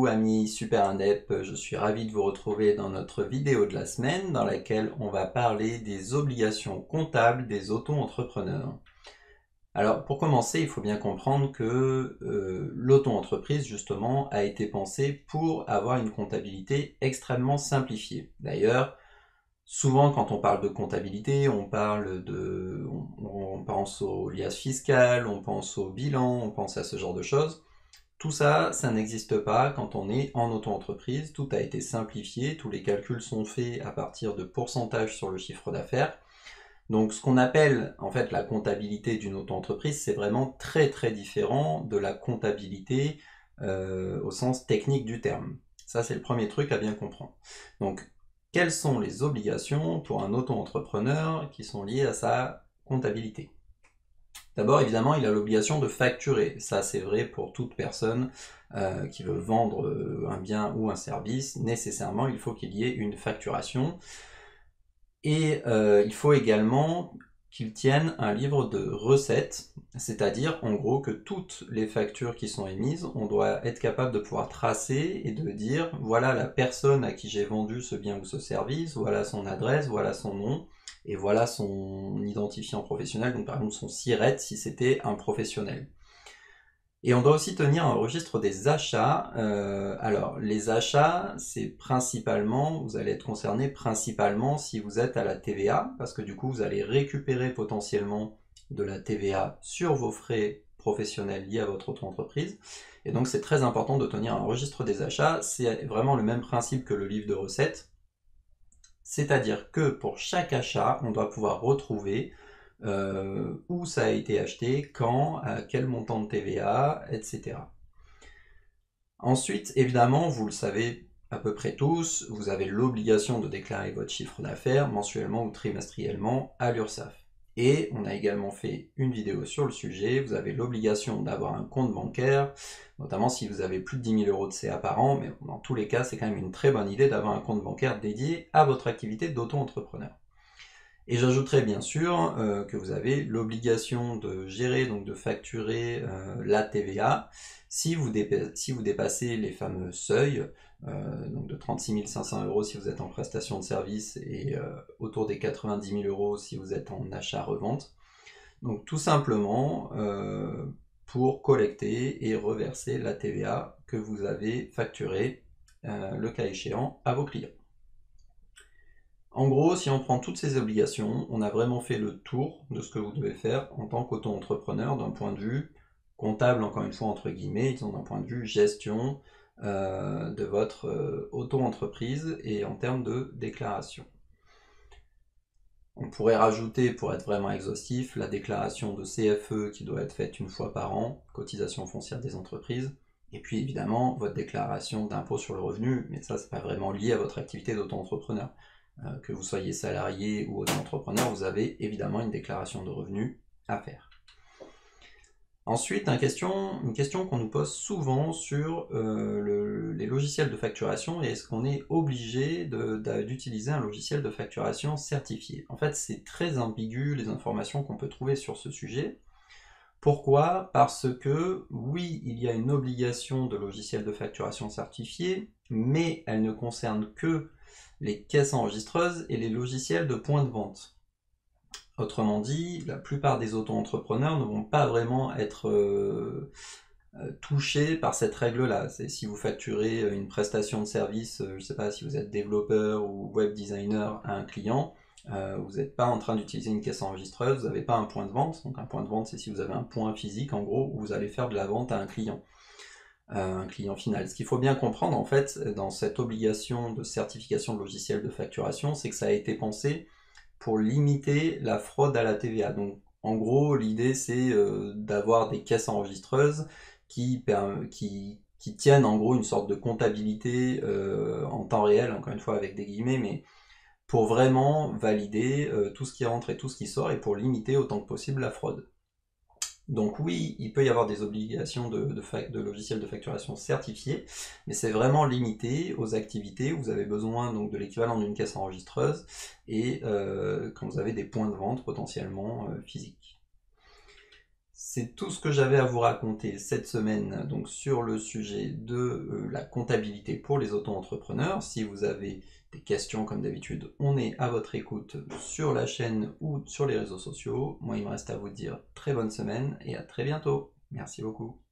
Coucou amis Super Indep, je suis ravi de vous retrouver dans notre vidéo de la semaine dans laquelle on va parler des obligations comptables des auto-entrepreneurs. Alors pour commencer, il faut bien comprendre que l'auto-entreprise justement a été pensée pour avoir une comptabilité extrêmement simplifiée. D'ailleurs, souvent quand on parle de comptabilité, on pense aux liasses fiscales, on pense au bilan, on pense à ce genre de choses. Tout ça, ça n'existe pas quand on est en auto-entreprise, tout a été simplifié, tous les calculs sont faits à partir de pourcentages sur le chiffre d'affaires. Donc ce qu'on appelle en fait la comptabilité d'une auto-entreprise, c'est vraiment très très différent de la comptabilité au sens technique du terme. Ça c'est le premier truc à bien comprendre. Donc quelles sont les obligations pour un auto-entrepreneur qui sont liées à sa comptabilité? D'abord, évidemment, il a l'obligation de facturer. Ça, c'est vrai pour toute personne qui veut vendre un bien ou un service. Nécessairement, il faut qu'il y ait une facturation. Et il faut également qu'il tienne un livre de recettes, c'est-à-dire en gros que toutes les factures qui sont émises, on doit être capable de pouvoir tracer et de dire voilà la personne à qui j'ai vendu ce bien ou ce service, voilà son adresse, voilà son nom, et voilà son identifiant professionnel, donc par exemple son SIRET si c'était un professionnel. Et on doit aussi tenir un registre des achats. Alors, les achats, c'est principalement, vous allez être concerné principalement si vous êtes à la TVA, parce que du coup, vous allez récupérer potentiellement de la TVA sur vos frais professionnels liés à votre auto-entreprise. Et donc, c'est très important de tenir un registre des achats. C'est vraiment le même principe que le livre de recettes. C'est-à-dire que pour chaque achat, on doit pouvoir retrouver où ça a été acheté, quand, à quel montant de TVA, etc. Ensuite, évidemment, vous le savez à peu près tous, vous avez l'obligation de déclarer votre chiffre d'affaires mensuellement ou trimestriellement à l'URSSAF. Et on a également fait une vidéo sur le sujet, vous avez l'obligation d'avoir un compte bancaire, notamment si vous avez plus de 10 000 euros de CA par an, mais dans tous les cas, c'est quand même une très bonne idée d'avoir un compte bancaire dédié à votre activité d'auto-entrepreneur. Et j'ajouterai bien sûr que vous avez l'obligation de gérer, donc de facturer la TVA si vous dépassez les fameux seuils, donc de 36 500 euros si vous êtes en prestation de service et autour des 90 000 euros si vous êtes en achat-revente. Donc tout simplement pour collecter et reverser la TVA que vous avez facturée, le cas échéant, à vos clients. En gros, si on prend toutes ces obligations, on a vraiment fait le tour de ce que vous devez faire en tant qu'auto-entrepreneur d'un point de vue comptable, encore une fois entre guillemets, disons d'un point de vue gestion de votre auto-entreprise et en termes de déclaration. On pourrait rajouter, pour être vraiment exhaustif, la déclaration de CFE qui doit être faite une fois par an, cotisation foncière des entreprises, et puis évidemment votre déclaration d'impôt sur le revenu, mais ça c'est pas vraiment lié à votre activité d'auto-entrepreneur. Que vous soyez salarié ou auto-entrepreneur, vous avez évidemment une déclaration de revenus à faire. Ensuite, une question qu'on nous pose souvent sur les logiciels de facturation, et est-ce qu'on est obligé d'utiliser un logiciel de facturation certifié? En fait, c'est très ambigu les informations qu'on peut trouver sur ce sujet. Pourquoi? Parce que oui, il y a une obligation de logiciel de facturation certifié, mais elle ne concerne que les caisses enregistreuses et les logiciels de point de vente. Autrement dit, la plupart des auto-entrepreneurs ne vont pas vraiment être touchés par cette règle-là. C'est si vous facturez une prestation de service, je ne sais pas si vous êtes développeur ou web designer à un client, vous n'êtes pas en train d'utiliser une caisse enregistreuse, vous n'avez pas un point de vente. Donc un point de vente, c'est si vous avez un point physique, en gros, où vous allez faire de la vente à un client final. Ce qu'il faut bien comprendre, en fait, dans cette obligation de certification de logiciel de facturation, c'est que ça a été pensé pour limiter la fraude à la TVA. Donc, en gros, l'idée, c'est d'avoir des caisses enregistreuses qui tiennent en gros une sorte de comptabilité en temps réel, encore une fois avec des guillemets, mais pour vraiment valider tout ce qui rentre et tout ce qui sort et pour limiter autant que possible la fraude. Donc oui, il peut y avoir des obligations de logiciels de facturation certifiés, mais c'est vraiment limité aux activités où vous avez besoin donc, de l'équivalent d'une caisse enregistreuse et quand vous avez des points de vente potentiellement physiques. C'est tout ce que j'avais à vous raconter cette semaine donc sur le sujet de la comptabilité pour les auto-entrepreneurs. Si vous avez des questions, comme d'habitude, on est à votre écoute sur la chaîne ou sur les réseaux sociaux. Moi, il me reste à vous dire très bonne semaine et à très bientôt. Merci beaucoup.